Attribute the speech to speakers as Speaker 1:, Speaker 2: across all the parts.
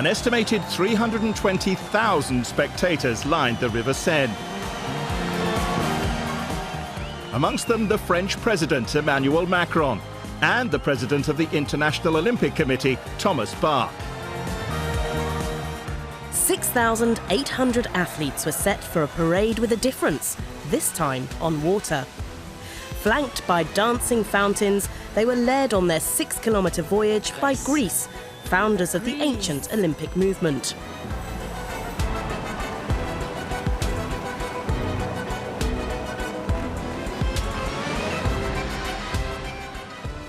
Speaker 1: An estimated 320,000 spectators lined the River Seine. Amongst them, the French President Emmanuel Macron and the President of the International Olympic Committee, Thomas Bach.
Speaker 2: 6,800 athletes were set for a parade with a difference, this time on water. Flanked by dancing fountains, they were led on their 6-kilometre voyage by Greece, founders of the ancient Olympic movement.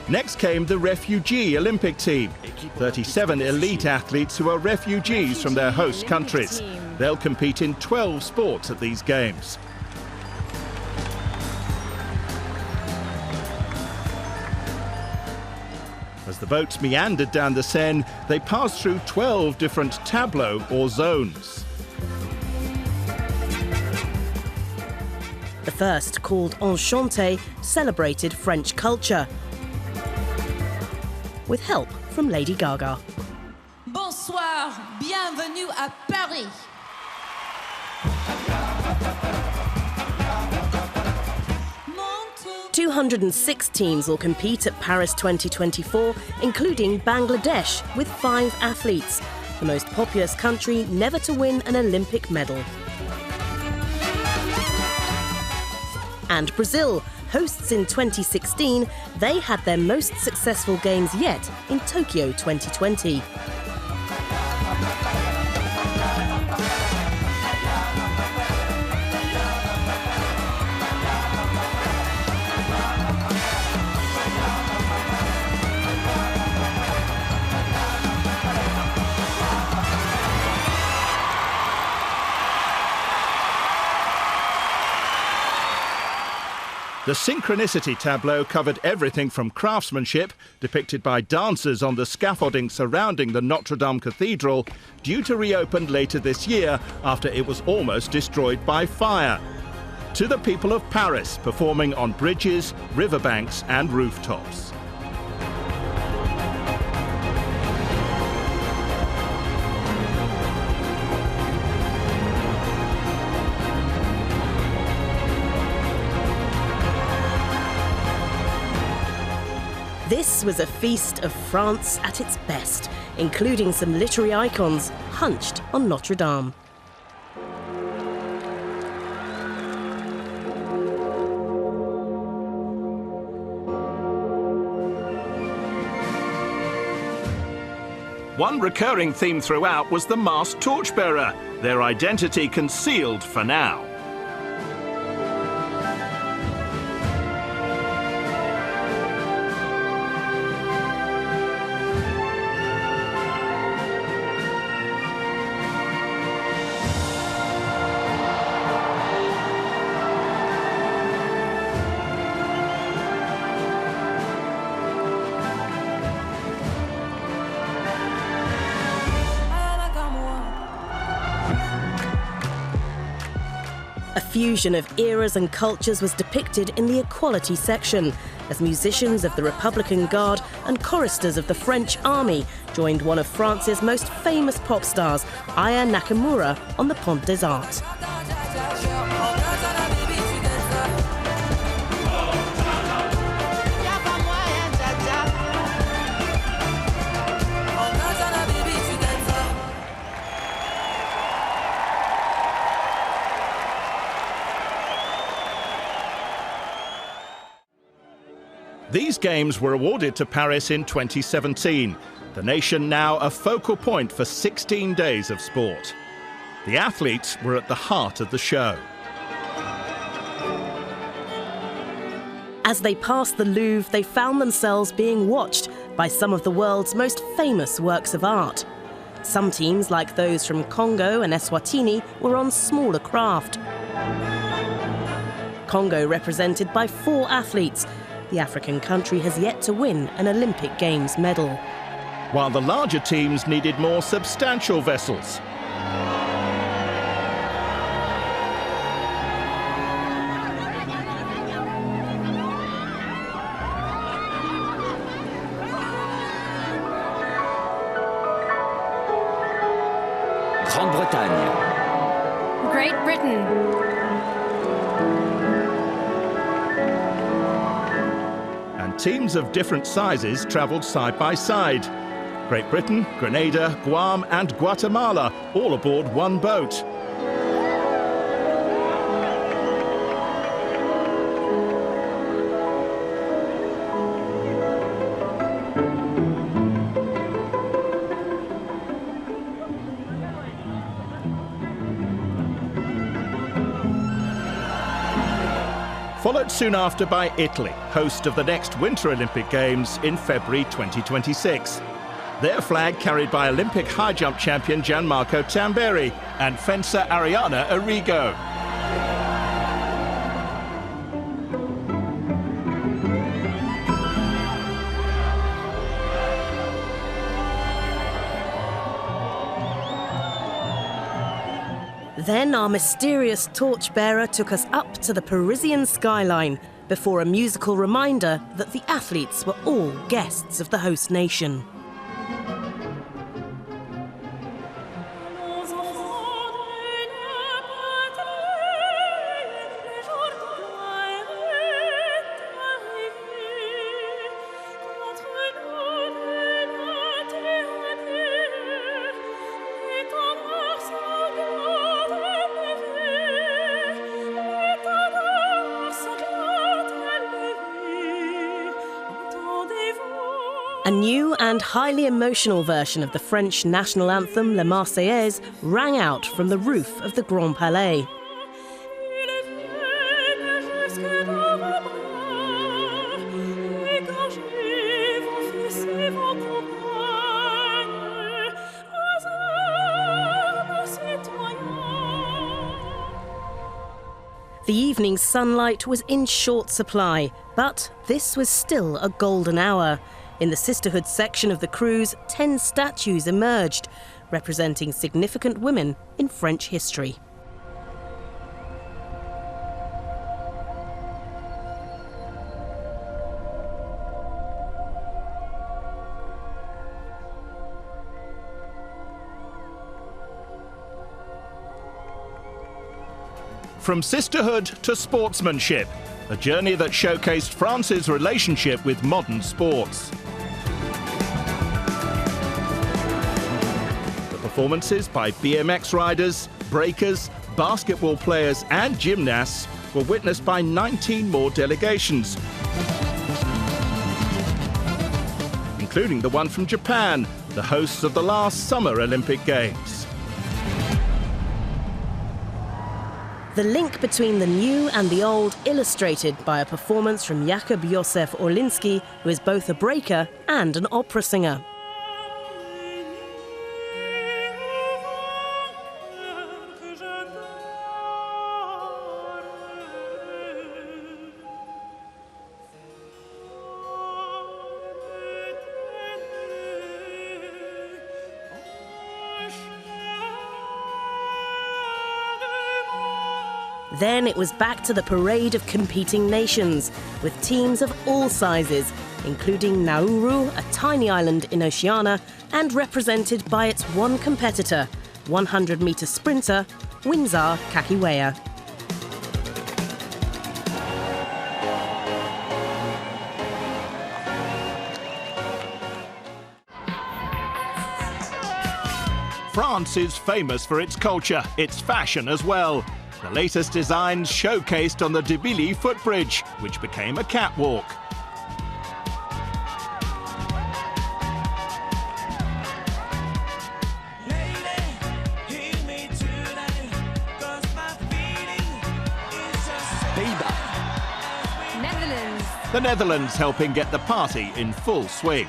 Speaker 1: Next came the refugee Olympic team, 37 elite athletes who are refugees from their host countries. They'll compete in 12 sports at these games. As the boats meandered down the Seine, they passed through 12 different tableaux or zones.
Speaker 2: The first, called Enchanté, celebrated French culture, with help from Lady Gaga.
Speaker 3: Bonsoir, bienvenue à Paris.
Speaker 2: – 206 teams will compete at Paris 2024, including Bangladesh, with 5 athletes, the most populous country never to win an Olympic medal. And Brazil, hosts in 2016, they had their most successful games yet in Tokyo 2020.
Speaker 1: The synchronicity tableau covered everything from craftsmanship, depicted by dancers on the scaffolding surrounding the Notre Dame Cathedral, due to reopen later this year after it was almost destroyed by fire, to the people of Paris performing on bridges, riverbanks and rooftops.
Speaker 2: This was a feast of France at its best, including some literary icons hunched on Notre Dame.
Speaker 1: One recurring theme throughout was the masked torchbearer, their identity concealed for now.
Speaker 2: A fusion of eras and cultures was depicted in the equality section, as musicians of the Republican Guard and choristers of the French Army joined one of France's most famous pop stars, Aya Nakamura, on the Pont des Arts.
Speaker 1: These games were awarded to Paris in 2017, the nation now a focal point for 16 days of sport. The athletes were at the heart of the show.
Speaker 2: As they passed the Louvre, they found themselves being watched by some of the world's most famous works of art. Some teams, like those from Congo and Eswatini, were on smaller craft. Congo represented by 4 athletes. The African country has yet to win an Olympic Games medal.
Speaker 1: While the larger teams needed more substantial vessels.
Speaker 4: Grande-Bretagne.
Speaker 5: Great Britain.
Speaker 1: And teams of different sizes travelled side by side. Great Britain, Grenada, Guam and Guatemala, all aboard one boat. Followed soon after by Italy, host of the next Winter Olympic Games in February 2026. Their flag carried by Olympic high jump champion Gianmarco Tamberi and fencer Ariana Arrigo.
Speaker 2: Then our mysterious torchbearer took us up to the Parisian skyline before a musical reminder that the athletes were all guests of the host nation. A new and highly emotional version of the French national anthem, La Marseillaise, rang out from the roof of the Grand Palais. The evening sunlight was in short supply, but this was still a golden hour. In the sisterhood section of the cruise, 10 statues emerged, representing significant women in French history.
Speaker 1: From sisterhood to sportsmanship, a journey that showcased France's relationship with modern sports. Performances by BMX riders, breakers, basketball players and gymnasts were witnessed by 19 more delegations, including the one from Japan, the hosts of the last Summer Olympic Games.
Speaker 2: The link between the new and the old illustrated by a performance from Jakub Józef Orliński, who is both a breaker and an opera singer. Then it was back to the parade of competing nations, with teams of all sizes, including Nauru, a tiny island in Oceania, and represented by its one competitor, 100-metre sprinter, Windsor Kakiweya.
Speaker 1: France is famous for its culture, its fashion as well. The latest designs showcased on the Debili footbridge, which became a catwalk.
Speaker 5: Netherlands.
Speaker 1: The Netherlands helping get the party in full swing.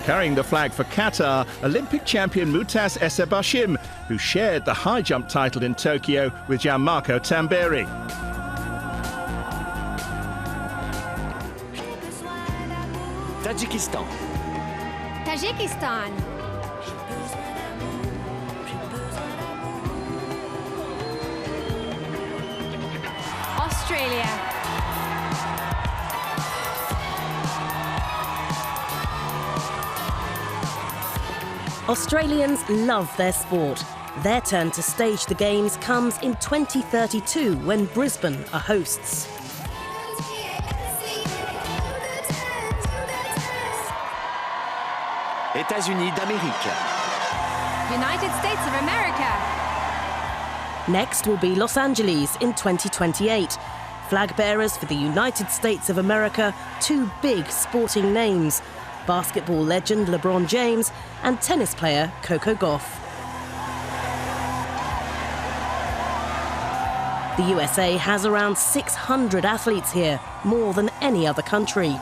Speaker 1: Carrying the flag for Qatar, Olympic champion Moutas Essebashim, who shared the high jump title in Tokyo with Gianmarco Tamberi.
Speaker 4: Tajikistan.
Speaker 5: Tajikistan. Australia.
Speaker 2: Australians love their sport. Their turn to stage the Games comes in 2032 when Brisbane are hosts.
Speaker 4: États-Unis d'Amérique.
Speaker 5: United States of America.
Speaker 2: Next will be Los Angeles in 2028. Flag bearers for the United States of America, two big sporting names, basketball legend LeBron James and tennis player Coco Gauff. The USA has around 600 athletes here, more than any other country.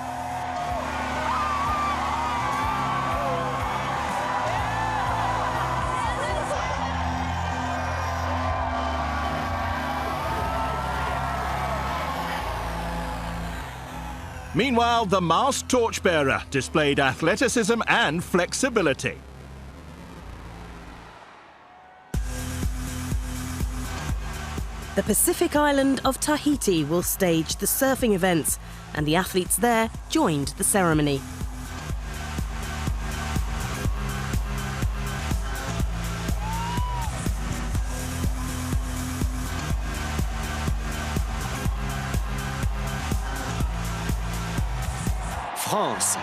Speaker 1: Meanwhile, the masked torchbearer displayed athleticism and flexibility.
Speaker 2: The Pacific island of Tahiti will stage the surfing events, and the athletes there joined the ceremony.
Speaker 4: France.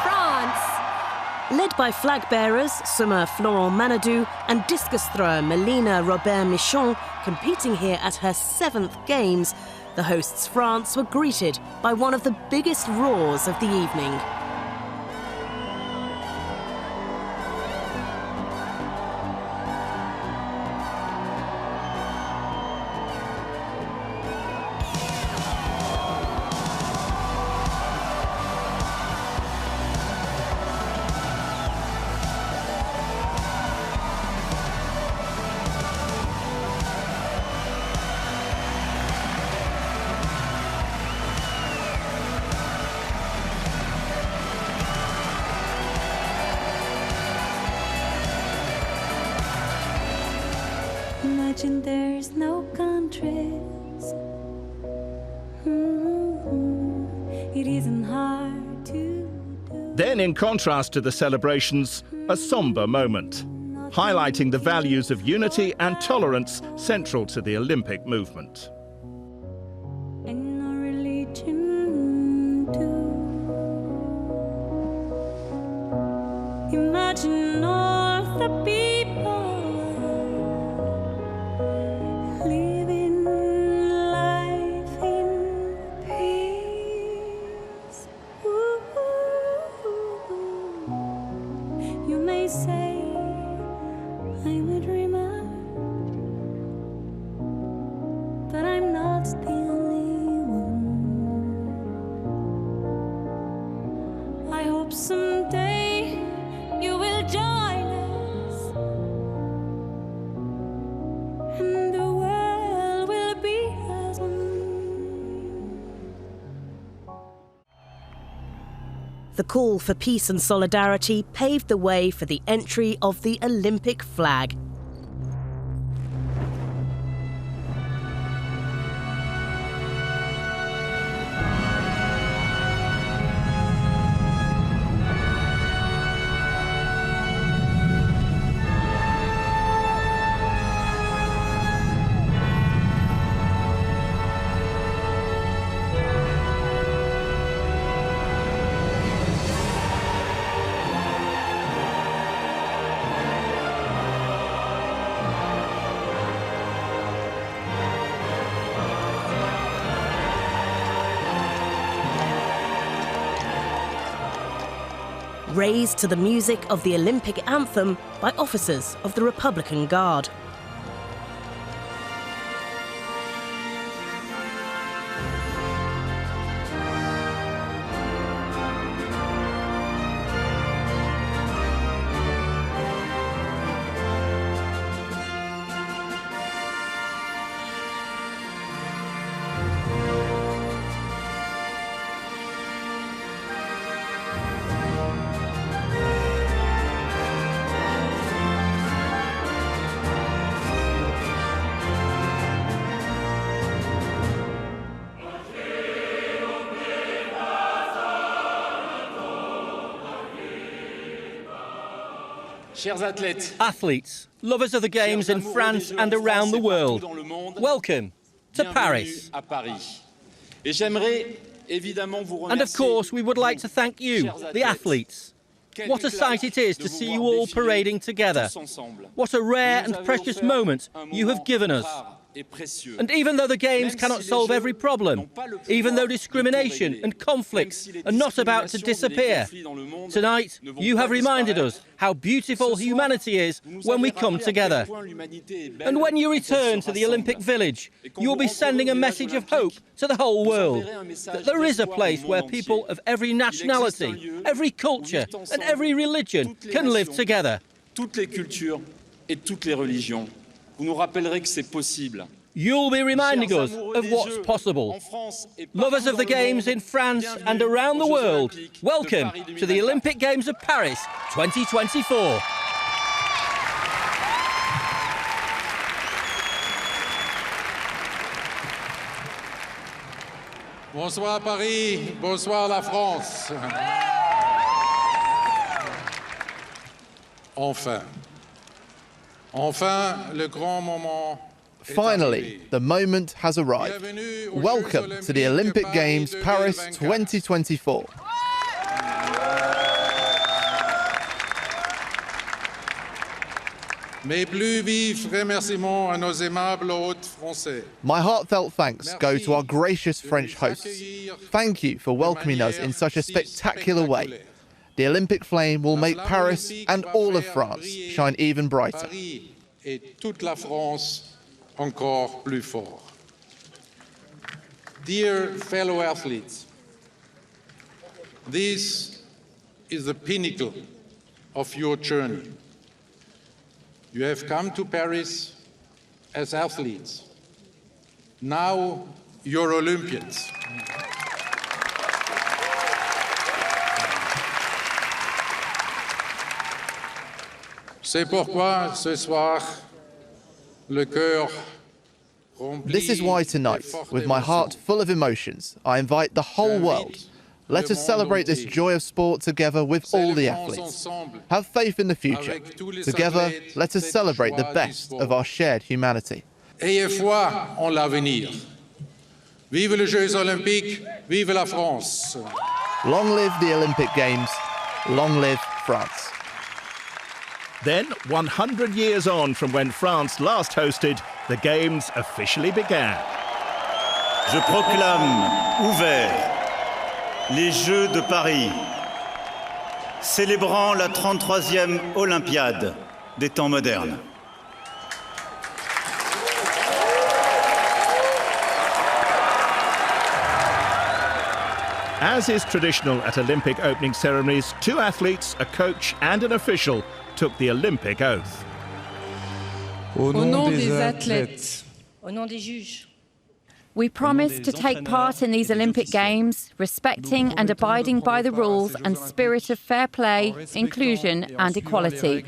Speaker 5: France.
Speaker 2: Led by flag bearers swimmer Florent Manadou and discus thrower Melina Robert-Michon competing here at her 7th Games, the hosts France were greeted by one of the biggest roars of the evening.
Speaker 6: Imagine there's no countries. It isn't hard to do.
Speaker 1: Then, in contrast to the celebrations, a somber moment, highlighting the values of unity and tolerance central to the Olympic movement.
Speaker 6: And no religion too. Imagine all the people living life in peace. Ooh. You may say I'm a dreamer, but I'm not the only one. I hope someday you will join us, and the world will be as one.
Speaker 2: The call for peace and solidarity paved the way for the entry of the Olympic flag. Raised to the music of the Olympic anthem by officers of the Republican Guard.
Speaker 7: Athletes, lovers of the Games in France and around the world, welcome to Paris. And of course, we would like to thank you, the athletes. What a sight it is to see you all parading together. What a rare and precious moment you have given us. And even though the Games cannot solve every problem, even though discrimination and conflicts are not about to disappear, tonight you have reminded us how beautiful humanity is when we come together. And when you return to the Olympic Village, you will be sending a message of hope to the whole world, that there is a place where people of every nationality, every culture and every religion can live together. You'll be reminding us of what's possible. Lovers of the Games in France and around the world, welcome to the Olympic Games of Paris 2024.
Speaker 8: Bonsoir Paris, bonsoir la France. Enfin, le grand moment.
Speaker 9: Finally, the moment has arrived. Welcome to the Olympic Games Paris 2024.
Speaker 8: Mes plus vifs remerciements à nos aimables hôtes français.
Speaker 9: My heartfelt thanks go to our gracious French hosts. Thank you for welcoming us in such a spectacular way. The Olympic flame will make Paris and all of France shine even brighter.
Speaker 8: Paris et toute la France encore plus fort. Dear fellow athletes, this is the pinnacle of your journey. You have come to Paris as athletes. Now you're Olympians. C'est pourquoi ce soir, le cœur rempli.
Speaker 9: This is why tonight, with my heart full of emotions, I invite the whole world. Let us celebrate this joy of sport together with all the athletes. Have faith in the future. Together, let us celebrate the best of our shared humanity.
Speaker 8: Ayez foi en l'avenir. Vive les Jeux Olympiques, vive la France.
Speaker 9: Long live the Olympic Games. Long live France.
Speaker 1: Then, 100 years on from when France last hosted, the Games officially began.
Speaker 10: Je proclame ouverts les Jeux de Paris, célébrant la 33e Olympiade des temps modernes.
Speaker 1: As is traditional at Olympic opening ceremonies, two athletes, a coach and an official took the Olympic oath.
Speaker 11: Au nom des athlètes.
Speaker 6: Au nom des juges.
Speaker 11: We promise to take part in these Olympic Games, respecting and abiding by the rules and spirit of fair play, inclusion and equality.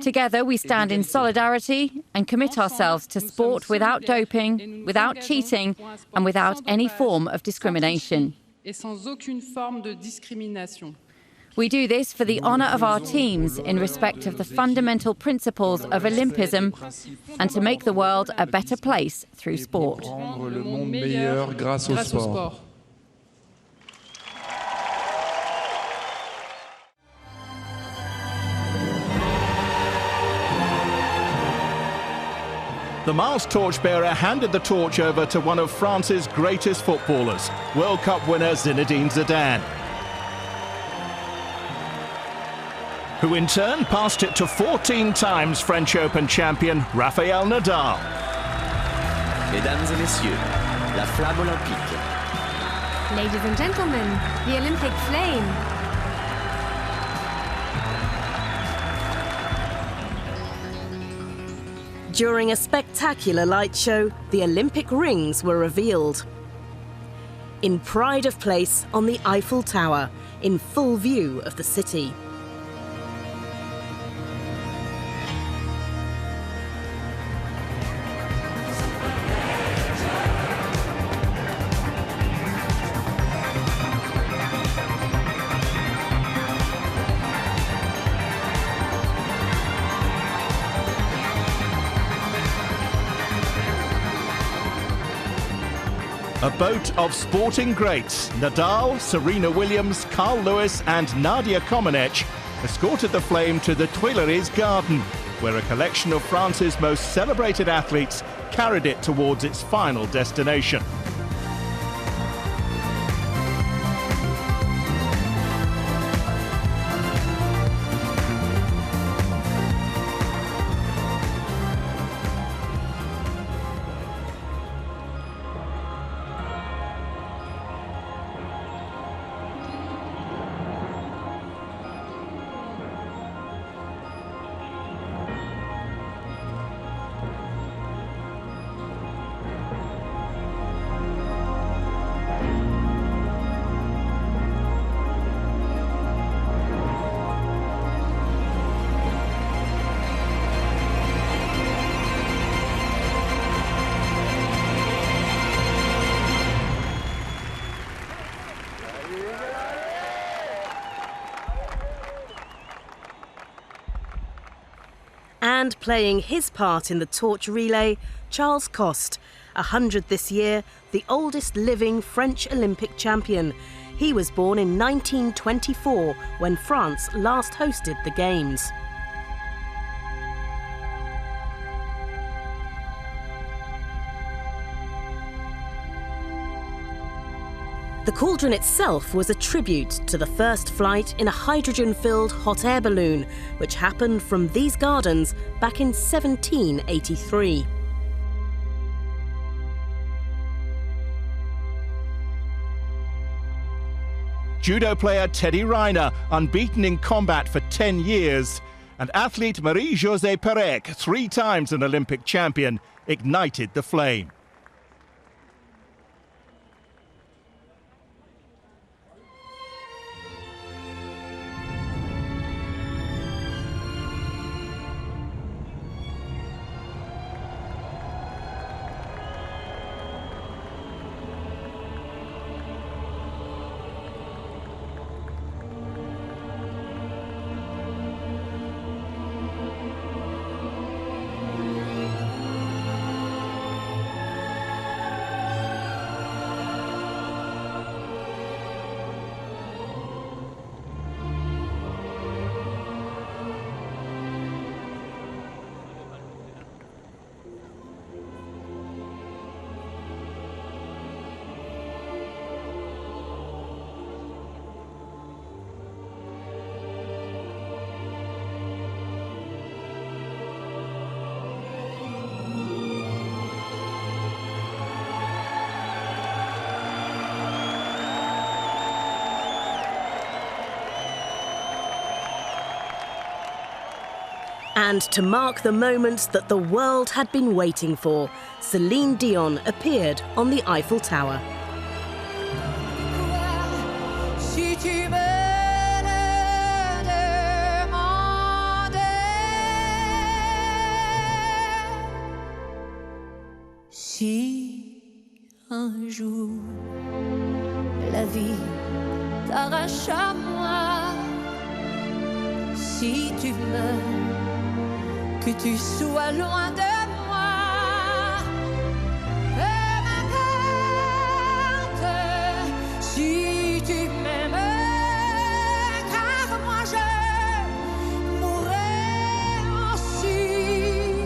Speaker 11: Together we stand in solidarity and commit ourselves to sport without doping, without cheating and without any form of discrimination. We do this for the honour of our teams in respect of the fundamental principles of Olympism and to make the world a better place through sport.
Speaker 1: The Mars torchbearer handed the torch over to one of France's greatest footballers, World Cup winner Zinedine Zidane, who in turn passed it to 14 times French Open champion Rafael Nadal.
Speaker 4: Mesdames et messieurs, la flamme olympique.
Speaker 5: Ladies and gentlemen, the Olympic flame.
Speaker 2: During a spectacular light show, the Olympic rings were revealed. In pride of place on the Eiffel Tower, in full view of the city.
Speaker 1: A boat of sporting greats, Nadal, Serena Williams, Carl Lewis and Nadia Comaneci escorted the flame to the Tuileries Garden, where a collection of France's most celebrated athletes carried it towards its final destination.
Speaker 2: And playing his part in the torch relay, Charles Coste, 100 this year, the oldest living French Olympic champion. He was born in 1924 when France last hosted the Games. The cauldron itself was a tribute to the first flight in a hydrogen-filled hot air balloon, which happened from these gardens back in 1783.
Speaker 1: Judo player Teddy Riner, unbeaten in combat for 10 years, and athlete Marie-Josée Pérec, 3 times an Olympic champion, ignited the flame.
Speaker 2: And to mark the moment that the world had been waiting for, Celine Dion appeared on the Eiffel Tower.
Speaker 6: Si tu me le demandais, si un jour la vie t'arrache à moi, si tu meurs, que tu sois loin de moi, peu m'importe si tu m'aimes, car moi je mourrai aussi.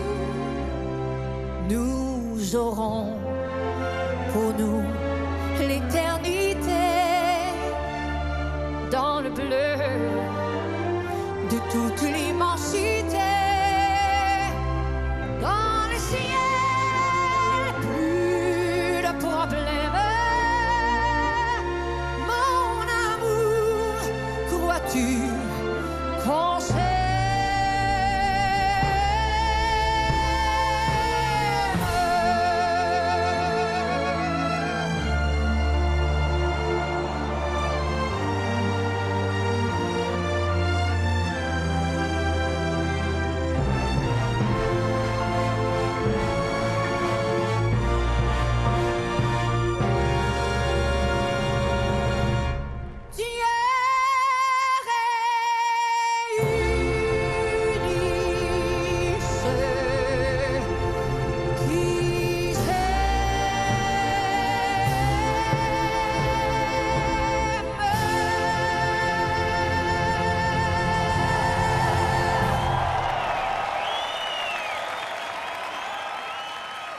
Speaker 6: Nous aurons pour nous l'éternité dans le bleu de toute l'immensité. Dans le ciel, plus de problèmes. Mon amour, crois-tu qu'on s'aime?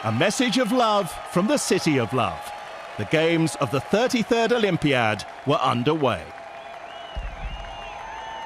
Speaker 1: A message of love from the City of Love. The games of the 33rd Olympiad were underway.